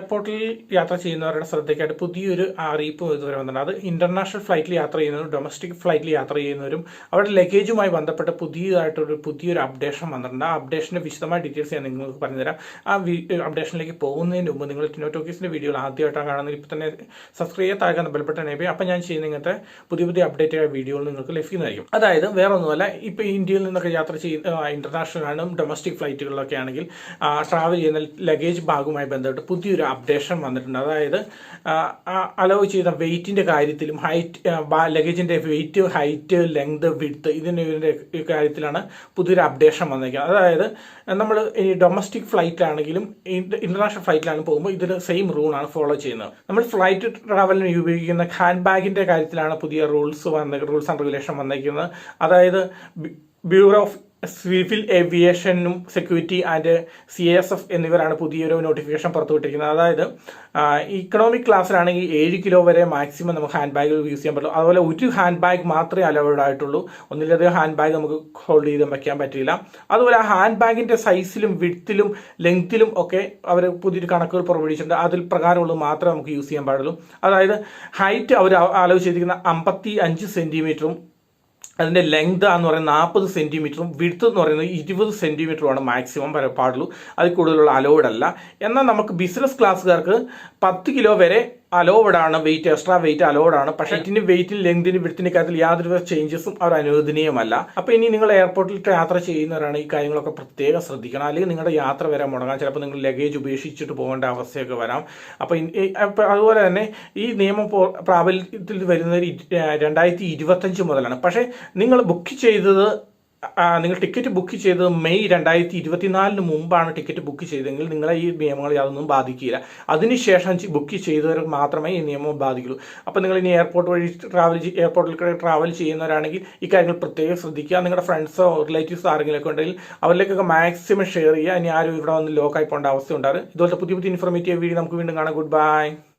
എയർപോർട്ടിൽ യാത്ര ചെയ്യുന്നവരുടെ ശ്രദ്ധയ്ക്കായിട്ട് പുതിയൊരു അറിയിപ്പ് ഇതുവരെ വന്നിട്ടുണ്ട്. അത് ഇന്റർനാഷണൽ ഫ്ലൈറ്റിൽ യാത്ര ചെയ്യുന്നവരും ഡൊമസ്റ്റിക് ഫ്ലൈറ്റിൽ യാത്ര ചെയ്യുന്നവരും അവരുടെ ലഗേജുമായി ബന്ധപ്പെട്ട പുതിയൊരു അപ്ഡേഷൻ വന്നിട്ടുണ്ട്. ആ അപ്ഡേഷൻ്റെ വിശദമായ ഡീറ്റെയിൽസ് ഞാൻ നിങ്ങൾക്ക് പറഞ്ഞുതരാം. ആ അപ്ഡേഷനിലേക്ക് പോകുന്നതിന് മുമ്പ് നിങ്ങൾ ടിനോ ടോക്കീസിൻ്റെ വീഡിയോകൾ ആദ്യമായിട്ടാണ് കാണുന്നത്, ഇപ്പോൾ തന്നെ സബ്സ്ക്രൈബ് ചെയ്യാൻ താഴെ ബെൽബട്ടൺ എനേബിൾ. അപ്പോൾ ഞാൻ ചെയ്യുന്ന ഇങ്ങനത്തെ പുതിയ അപ്ഡേറ്റ് ആയ വീഡിയോകൾ നിങ്ങൾക്ക് ലഭിക്കുന്നതായിരിക്കും. അതായത് വേറെ ഒന്നുമല്ല, ഇപ്പോൾ ഇന്ത്യയിൽ നിന്നൊക്കെ യാത്ര ചെയ്യുന്ന ഇന്റർനാഷണൽ ആണെങ്കിലും ഡൊമസ്റ്റിക് ഫ്ലൈറ്റുകളിലൊക്കെ ആണെങ്കിൽ ട്രാവൽ ചെയ്യുന്ന ലഗേജ് ഭാഗവുമായി ബന്ധപ്പെട്ട് പുതിയൊരു അപ്ഡേഷൻ വന്നിട്ടുണ്ട്. അതായത് അലോ ചെയ്ത വെയിറ്റിൻ്റെ കാര്യത്തിലും ലഗേജിൻ്റെ വെയിറ്റ്, ഹൈറ്റ്, ലെങ്ത്, വിഡ്ത്ത് ഇതിൻ്റെ കാര്യത്തിലാണ് പുതിയൊരു അപ്ഡേഷൻ വന്നിരിക്കുന്നത്. അതായത് നമ്മൾ ഇനി ഡൊമസ്റ്റിക് ഫ്ലൈറ്റിലാണെങ്കിലും ഇന്റർനാഷണൽ ഫ്ലൈറ്റിലാണെങ്കിലും പോകുമ്പോൾ ഇതിന് സെയിം റൂളാണ് ഫോളോ ചെയ്യുന്നത്. നമ്മൾ ഫ്ലൈറ്റ് ട്രാവലിന് ഉപയോഗിക്കുന്ന ഹാൻഡ് ബാഗിൻ്റെ കാര്യത്തിലാണ് പുതിയ റൂൾസ് ആൻഡ് റെഗുലേഷൻ വന്നിരിക്കുന്നത്. അതായത് ബ്യൂറോ ഓഫ് സിവിൽ ഏവിയേഷനും സെക്യൂരിറ്റി ആൻഡ് CASF എന്നിവരാണ് പുതിയൊരു നോട്ടിഫിക്കേഷൻ പുറത്തുവിട്ടിരിക്കുന്നത്. അതായത് ഇക്കണോമിക് ക്ലാസ്സിലാണെങ്കിൽ 7 കിലോ വരെ മാക്സിമം നമുക്ക് ഹാൻഡ് ബാഗുകൾ യൂസ് ചെയ്യാൻ പറ്റുള്ളൂ. അതുപോലെ ഒരു ഹാൻഡ് ബാഗ് മാത്രമേ അലൗഡ് ആയിട്ടുള്ളൂ. ഒന്നിലധികം ഹാൻഡ് ബാഗ് നമുക്ക് ഹോൾഡ് ചെയ്ത് വയ്ക്കാൻ പറ്റില്ല. അതുപോലെ ആ ഹാൻഡ് ബാഗിൻ്റെ സൈസിലും വിഡ്ത്തിലും ലെങ്ത്തിലും ഒക്കെ അവർ പുതിയൊരു കണക്കുകൾ പുറപ്പെടുവിച്ചിട്ടുണ്ട്. അതിൽ പ്രകാരമുള്ളത് മാത്രമേ നമുക്ക് യൂസ് ചെയ്യാൻ പാടുള്ളൂ. അതായത് ഹൈറ്റ് അവർ അലൗ ചെയ്തിരിക്കുന്ന 55 സെൻറ്റിമീറ്ററും അതിൻ്റെ ലെങ്ത് എന്ന് പറയുന്നത് 40 സെൻറ്റിമീറ്ററും വിഡ്ത്ത് എന്ന് പറയുന്നത് 20 സെൻറ്റിമീറ്ററുമാണ് മാക്സിമം പാടുള്ളൂ. അതിൽ കൂടുതലുള്ള അലൗഡ് അല്ല. എന്നാൽ നമുക്ക് ബിസിനസ് ക്ലാസ്സുകാർക്ക് 10 കിലോ വരെ അലോവഡ് ആണ്. വെയിറ്റ്, എക്സ്ട്രാ വെയിറ്റ് അലോവഡ് ആണ്. പക്ഷേ ഇതിന് വെയിറ്റിന്, ലെങ്തിന്, വിഡ്ത്തിന്റെ കാര്യത്തിൽ യാതൊരു ചേഞ്ചസും അവർ അനുവദനീയമല്ല. അപ്പോൾ ഇനി നിങ്ങൾ എയർപോർട്ടിൽ യാത്ര ചെയ്യുന്നവരാണ് ഈ കാര്യങ്ങളൊക്കെ പ്രത്യേകം ശ്രദ്ധിക്കണം. അല്ലെങ്കിൽ നിങ്ങളുടെ യാത്ര വരാൻ മുടങ്ങാം. ചിലപ്പോൾ നിങ്ങൾ ലഗേജ് ഉപേക്ഷിച്ചിട്ട് പോകേണ്ട അവസ്ഥയൊക്കെ വരാം. അപ്പോൾ അതുപോലെ തന്നെ ഈ നിയമം പ്രാബല്യത്തിൽ വരുന്നത് 2025 മുതലാണ്. പക്ഷേ നിങ്ങൾ നിങ്ങൾ ടിക്കറ്റ് ബുക്ക് ചെയ്തത് മെയ് 2024 മുമ്പാണ് ടിക്കറ്റ് ബുക്ക് ചെയ്തതെങ്കിൽ നിങ്ങളെ ഈ നിയമങ്ങൾ യാതൊന്നും ബാധിക്കില്ല. അതിനുശേഷം ബുക്ക് ചെയ്തവർക്ക് മാത്രമേ ഈ നിയമം ബാധിക്കുള്ളൂ. അപ്പോൾ നിങ്ങൾ ഇനി എയർപോർട്ടിൽ ട്രാവൽ ചെയ്യുന്നവരാണെങ്കിൽ ഈ കാര്യങ്ങൾ പ്രത്യേകം ശ്രദ്ധിക്കുക. നിങ്ങളുടെ ഫ്രണ്ട്സോ റിലേറ്റീവ്സോ ആരെങ്കിലുമൊക്കെ ഉണ്ടെങ്കിൽ അവരിലേക്കൊക്കെ മാക്സിമം ഷെയർ ചെയ്യുക. ഇനി ആരും ഇവിടെ വന്ന് ലോക്കായി പോകേണ്ട അവസ്ഥ ഉണ്ടാകും. ഇതുപോലത്തെ പുതിയ ഇൻഫോർമേറ്റീവ് വീഡിയോ നമുക്ക് വീണ്ടും കാണാം. Good bye.